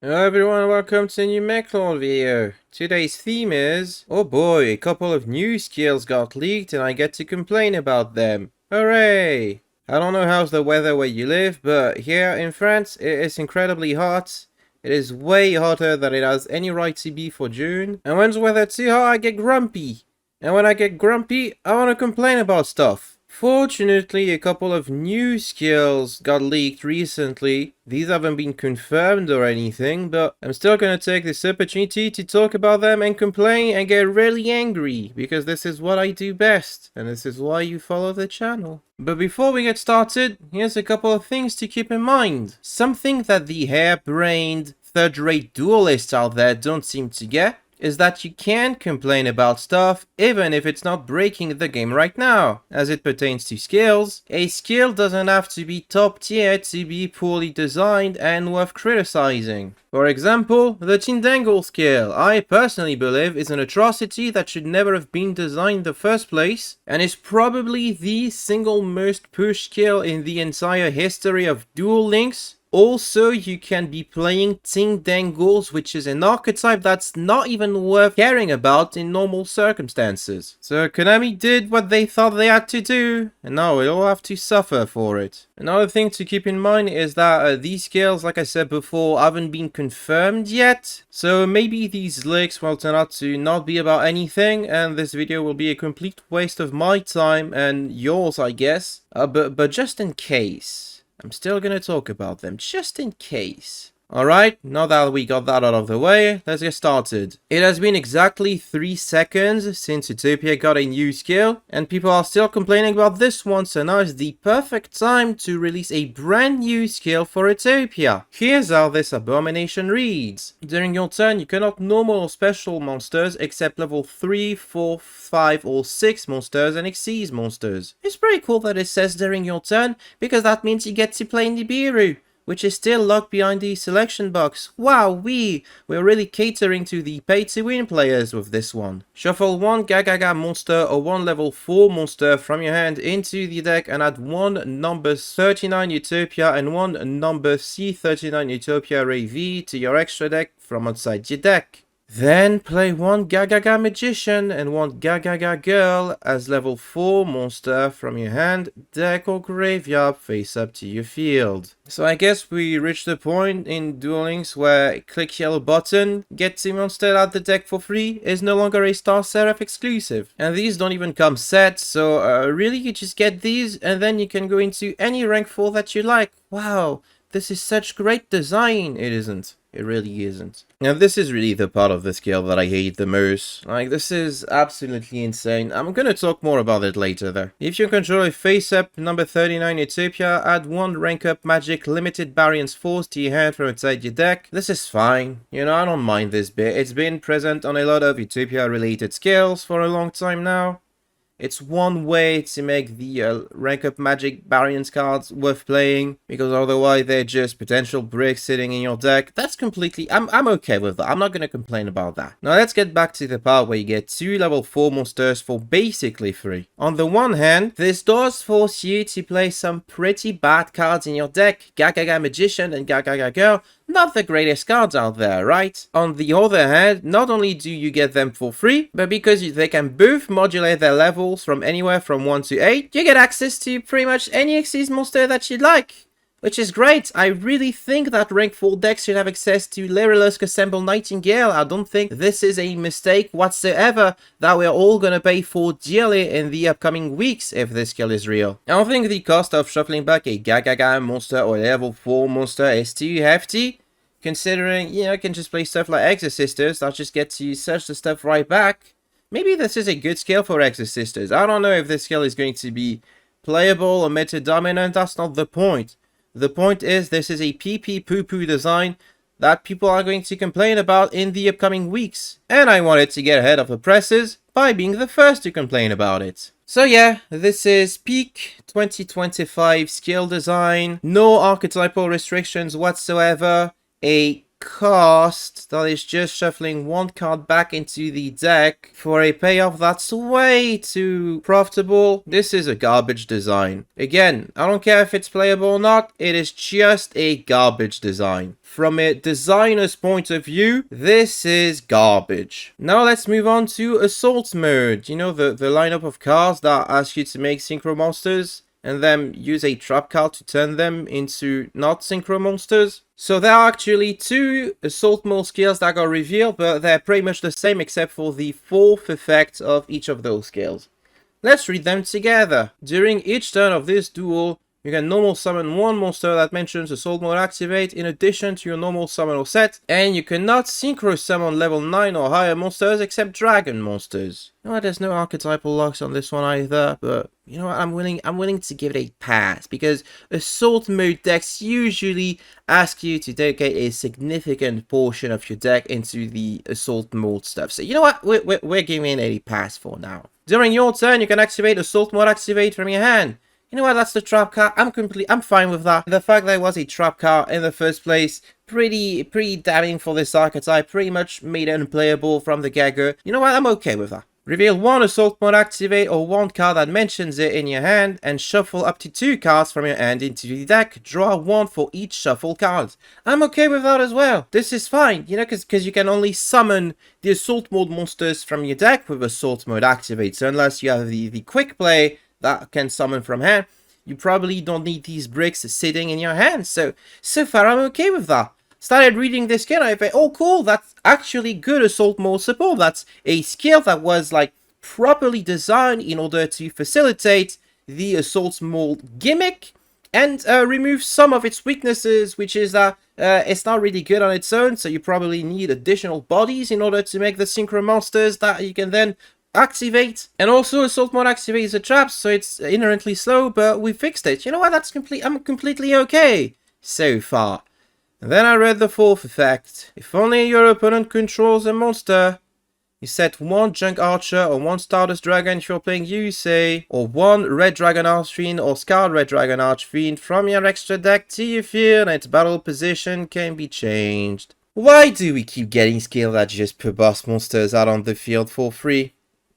Hello everyone, welcome to a new mekklord video. Today's theme is, oh boy, a couple of new skills got leaked and I get to complain about them. Hooray! I don't know how's the weather where you live, but here in France it is incredibly hot. It is way hotter than it has any right to be for June. And when the weather too hot, I get grumpy. And when I get grumpy, I want to complain about stuff. Fortunately, a couple of new skills got leaked recently. These haven't been confirmed or anything, but I'm still gonna take this opportunity to talk about them and complain and get really angry, because this is what I do best, and this is why you follow the channel. But before we get started, here's a couple of things to keep in mind. Something that the harebrained, third-rate duelists out there don't seem to get is that you can complain about stuff even if it's not breaking the game right now. As it pertains to skills, a skill doesn't have to be top tier to be poorly designed and worth criticizing. For example, the Tindangle skill, I personally believe is an atrocity that should never have been designed in the first place, and is probably the single most pushed skill in the entire history of Duel Links. Also, you can be playing Tindangle, which is an archetype that's not even worth caring about in normal circumstances. So Konami did what they thought they had to do, and now we all have to suffer for it. Another thing to keep in mind is that these skills, like I said before, haven't been confirmed yet. So maybe these leaks will turn out to not be about anything, and this video will be a complete waste of my time and yours, I guess. But just in case, I'm still gonna talk about them, just in case. Alright, now that we got that out of the way, let's get started. It has been exactly 3 seconds since Utopia got a new skill, and people are still complaining about this one, so now is the perfect time to release a brand new skill for Utopia. Here's how this abomination reads. During your turn, you cannot normal or special monsters except level 3, 4, 5 or 6 monsters and Xyz monsters. It's pretty cool that it says during your turn, because that means you get to play Nibiru, which is still locked behind the selection box. Wow, we're really catering to the pay-to-win players with this one. Shuffle one Gagaga monster or one level 4 monster from your hand into the deck and add one number 39 Utopia and one number C39 Utopia Ray V to your extra deck from outside your deck. Then play one Gagaga Magician and one Gagaga Girl as level 4 monster from your hand, deck or graveyard face up to your field. So I guess we reached the point in Duel Links where click yellow button, get 2 monster out the deck for free is no longer a Star Seraph exclusive. And these don't even come set, so really you just get these and then you can go into any rank 4 that you like. Wow, this is such great design. It isn't. It really isn't. Now this is really the part of the skill that I hate the most. Like, this is absolutely insane. I'm gonna talk more about it later though. If you control a face-up number 39 Utopia, add one rank-up magic limited variance force to your hand from outside your deck. This is fine. You know, I don't mind this bit. It's been present on a lot of Utopia-related skills for a long time now. It's one way to make the rank-up magic variance cards worth playing, because otherwise they're just potential bricks sitting in your deck. That's completely... I'm okay with that. I'm not gonna complain about that. Now let's get back to the part where you get 2 level 4 monsters for basically free. On the one hand, this does force you to play some pretty bad cards in your deck. Gagaga Magician and Gagaga Girl, not the greatest cards out there, right? On the other hand, not only do you get them for free, but because they can both modulate their levels from anywhere from 1 to 8, you get access to pretty much any Xyz monster that you'd like. Which is great. I really think that rank 4 decks should have access to Lyrilusk Assemble Nightingale. I don't think this is a mistake whatsoever that we're all gonna pay for dearly in the upcoming weeks if this skill is real. I don't think the cost of shuffling back a Gagaga monster or level 4 monster is too hefty, considering, you know, you can just play stuff like Exorcisters that just get to search the stuff right back. Maybe this is a good skill for Exorcisters. I don't know if this skill is going to be playable or meta-dominant. That's not the point. The point is, this is a pee-pee poo-poo design that people are going to complain about in the upcoming weeks. And I wanted to get ahead of the presses by being the first to complain about it. So yeah, this is peak 2025 skill design. No archetypal restrictions whatsoever. A cost that is just shuffling one card back into the deck for a payoff that's way too profitable. This is a garbage design. Again, I don't care if it's playable or not, it is just a garbage design. From a designer's point of view, this is garbage. Now let's move on to Assault Mode. You know, the lineup of cards that ask you to make synchro monsters and then use a trap card to turn them into not synchro monsters. So there are actually two Assault Mode skills that got revealed, but they're pretty much the same except for the fourth effect of each of those skills. Let's read them together. During each turn of this duel, you can normal summon one monster that mentions Assault Mode activate in addition to your normal summon or set, and you cannot synchro summon level 9 or higher monsters except dragon monsters. You know what, there's no archetypal locks on this one either, but you know what, I'm willing to give it a pass, because Assault Mode decks usually ask you to dedicate a significant portion of your deck into the Assault Mode stuff. So you know what, we're giving it a pass for now. During your turn, you can activate Assault Mode activate from your hand. You know what, that's the trap card. I'm fine with that. The fact that it was a trap card in the first place, pretty damning for this archetype, pretty much made it unplayable from the get-go. You know what, I'm okay with that. Reveal one Assault Mode activate or one card that mentions it in your hand, and shuffle up to 2 cards from your hand into the deck. Draw 1 for each shuffle card. I'm okay with that as well. This is fine, you know, because you can only summon the Assault Mode monsters from your deck with Assault Mode activate. So unless you have the quick play that can summon from hand, you probably don't need these bricks sitting in your hand. So far I'm okay with that. Started reading this skill, I thought, oh cool, that's actually good Assault Mode support. That's a skill that was like properly designed in order to facilitate the Assault Mode gimmick and remove some of its weaknesses, which is that it's not really good on its own, so you probably need additional bodies in order to make the synchro monsters that you can then activate. And also Assault Mode activates the traps, so it's inherently slow, but we fixed it. You know what, I'm completely okay so far. And then I read the fourth effect. If only your opponent controls a monster, you set one Junk Archer or one Stardust Dragon if you're playing Yugioh, or one Red Dragon Archfiend or Scarred Red Dragon Archfiend from your extra deck to your field, and its battle position can be changed. Why do we keep getting skills that just put boss monsters out on the field for free?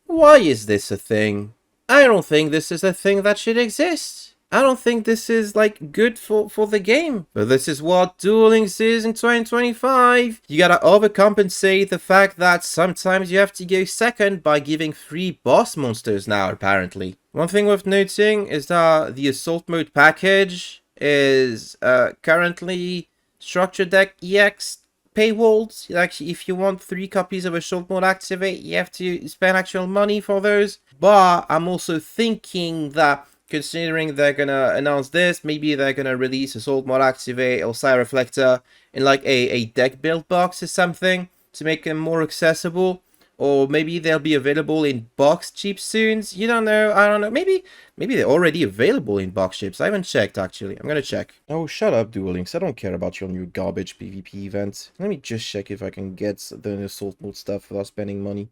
Why is this a thing? I don't think this is a thing that should exist. I don't think this is like good for the game. But this is what Duel Links is in 2025. You gotta overcompensate the fact that sometimes you have to go second by giving free boss monsters now, apparently. One thing worth noting is that the Assault Mode package is currently Structure Deck EX paywalled. Like, if you want 3 copies of Assault Mode activate, you have to spend actual money for those. But I'm also thinking that, considering they're gonna announce this, maybe they're gonna release Assault Mode activate or Sire Reflector in like a deck build box or something to make them more accessible. Or maybe they'll be available in box cheap soon. You don't know. I don't know. Maybe they're already available in box chips. I haven't checked, actually. I'm gonna check. Oh, shut up, Duel Links. I don't care about your new garbage PvP event. Let me just check if I can get the Assault Mode stuff without spending money.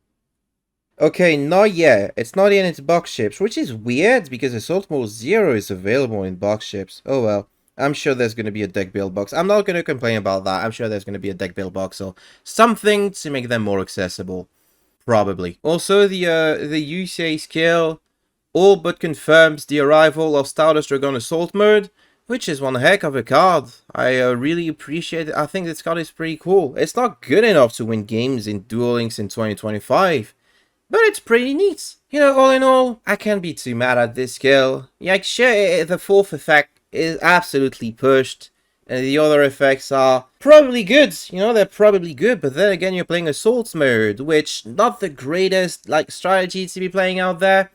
Okay, not yet. It's not in its box ships, which is weird because Assault Mode 0 is available in box ships. Oh well. I'm sure there's going to be a deck build box. I'm not going to complain about that. I'm sure there's going to be a deck build box or something to make them more accessible. Probably. Also, the Yugioh skill all but confirms the arrival of Stardust Dragon Assault Mode, which is one heck of a card. I really appreciate it. I think this card is pretty cool. It's not good enough to win games in Duel Links in 2025, but it's pretty neat. You know, all in all, I can't be too mad at this skill. Yeah, sure, the fourth effect is absolutely pushed, and the other effects are probably good. You know, they're probably good, but then again, you're playing Assault Mode, which not the greatest, like, strategy to be playing out there.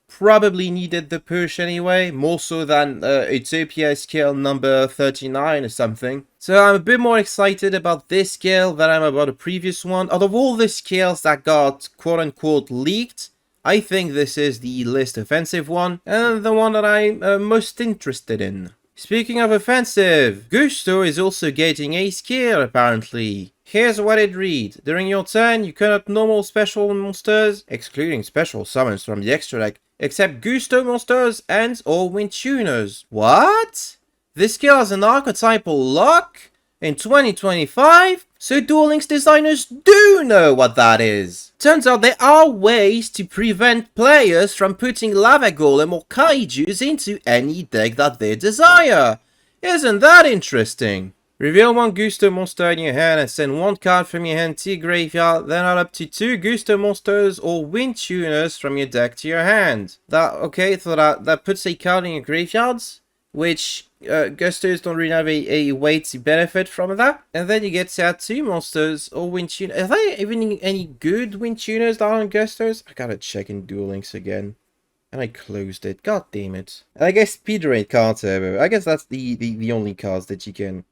Probably needed the push anyway, more so than Utopia skill number 39 or something. So I'm a bit more excited about this skill than I'm about the previous one. Out of all the skills that got quote-unquote leaked, I think this is the least offensive one, and the one that I'm most interested in. Speaking of offensive, yugioh is also getting a skill, apparently. Here's what it reads. During your turn, you cannot normal special monsters, excluding special summons from the extra deck, except yugioh monsters and or wind tuners. What? This skill has an archetypal lock? in 2025? So Duel Links designers do know what that is. Turns out there are ways to prevent players from putting Lava Golem or Kaijus into any deck that they desire. Isn't that interesting? Reveal one Gusto monster in your hand and send one card from your hand to your graveyard, then add up to 2 Gusto monsters or Wind Tuners from your deck to your hand. So that puts a card in your graveyards, which Gustos don't really have a way to benefit from that. And then you get to add 2 monsters or Wind Tuners. Are there even any good Wind Tuners down on Gustos? I gotta check in Duel Links again. And I closed it. God damn it. And I guess Speed Raid card turbo. I guess that's the only cards that you can...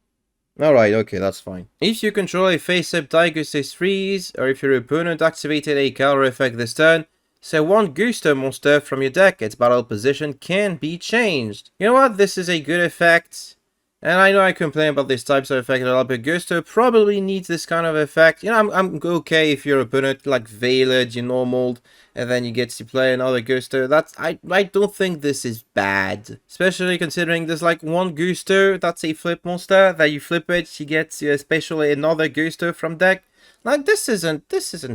Alright, okay, that's fine. If you control a face-up Daigustos freeze, or if your opponent activated a counter effect this turn, so one Gusto monster from your deck, its battle position can be changed. You know what? This is a good effect. And I know I complain about these types of effect a lot, but Gusto probably needs this kind of effect. You know, I'm okay if your opponent like Veiled, you normaled, and then you get to play another Gusto. I don't think this is bad. Especially considering there's like one Gusto that's a flip monster that you flip it, you get especially another Gusto from deck. Like this isn't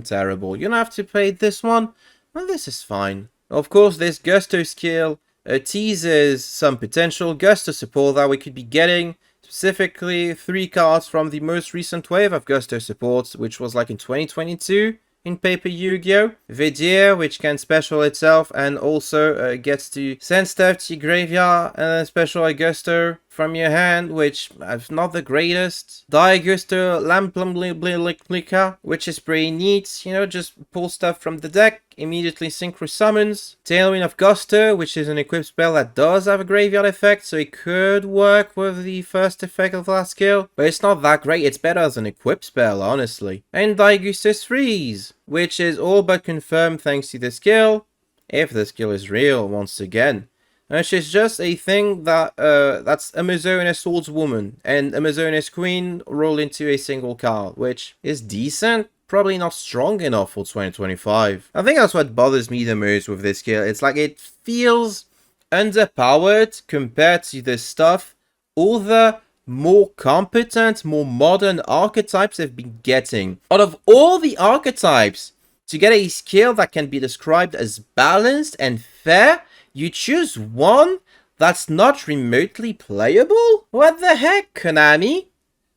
terrible. You don't have to play this one. Well, this is fine. Of course, this Gusto skill teases some potential Gusto support that we could be getting. Specifically, 3 cards from the most recent wave of Gusto supports, which was like in 2022 in paper Yu-Gi-Oh! Vidir, which can special itself and also gets to send stuff to your graveyard, and then special a Gusto from your hand, which is not the greatest. Gusto Lamplumblika, which is pretty neat, you know, just pull stuff from the deck, immediately synchro summons. Tailwind of Gusto, which is an equipped spell that does have a graveyard effect, so it could work with the first effect of that skill, but it's not that great. It's better as an equipped spell, honestly. And Daigustos Freeze, which is all but confirmed thanks to the skill, if the skill is real once again. Which is just a thing that that's Amazonas Swordswoman and Amazonas Queen roll into a single card, which is decent. Probably not strong enough for 2025. I think that's what bothers me the most with this skill. It's like it feels underpowered compared to the stuff all the more competent, more modern archetypes have been getting. Out of all the archetypes, to get a skill that can be described as balanced and fair, you choose one that's not remotely playable? What the heck, Konami?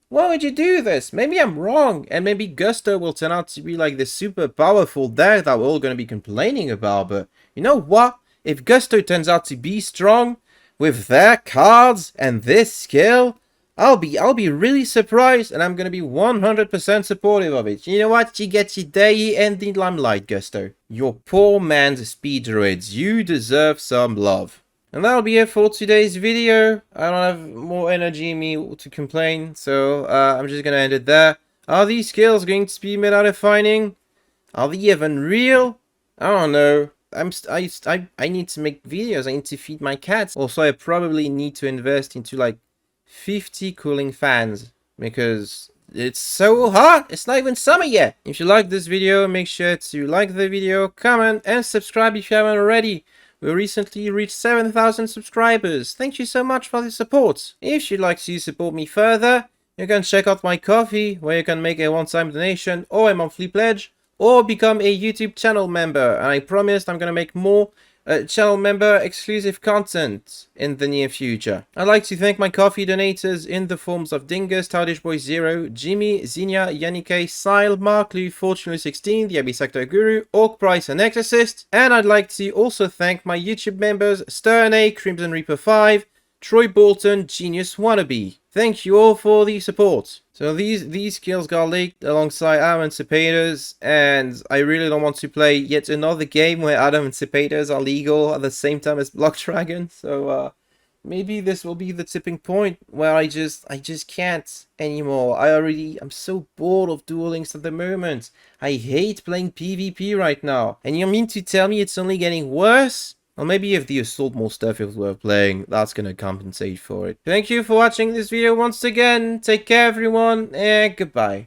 Why would you do this? Maybe I'm wrong, and maybe Gusto will turn out to be like the super powerful deck that we're all going to be complaining about, but you know what? If Gusto turns out to be strong, with their cards and this skill, I'll be really surprised, and I'm going to be 100% supportive of it. You know what? You get your day in the limelight, Gusto. Your poor man's speed droids. You deserve some love. And that'll be it for today's video. I don't have more energy in me to complain, so I'm just going to end it there. Are these skills going to be meta defining? Are they even real? I don't know. I need to make videos. I need to feed my cats. Also, I probably need to invest into like 50 cooling fans because it's so hot. It's not even summer yet. If you like this video, make sure to like the video, comment, and subscribe if you haven't already. We recently reached 7,000 subscribers. Thank you so much for the support. If you'd like to support me further, you can check out my Ko-fi, where you can make a one-time donation or a monthly pledge, or become a YouTube channel member. And I promised I'm gonna make more channel member exclusive content in the near future. I'd like to thank my Ko-fi donators in the forms of Dingus, Childish Boy Zero, Jimmy, Zinnia, Yannick, Sile, Mark, Lou, Fortunately 16, the Abyss Sector Guru, Orc Price, and Exorcist. And I'd like to also thank my YouTube members Stern A, Crimson Reaper 5, Troy Bolton, Genius Wannabe. Thank you all for the support. So these skills got leaked alongside Emancipators, and I really don't want to play yet another game where Emancipators are legal at the same time as Block Dragon. So maybe this will be the tipping point where I just can't anymore. I'm so bored of Duel Links at the moment. I hate playing PvP right now. And you mean to tell me it's only getting worse? Or maybe if the Assault more stuff is worth playing, that's gonna compensate for it. Thank you for watching this video once again. Take care everyone, and goodbye.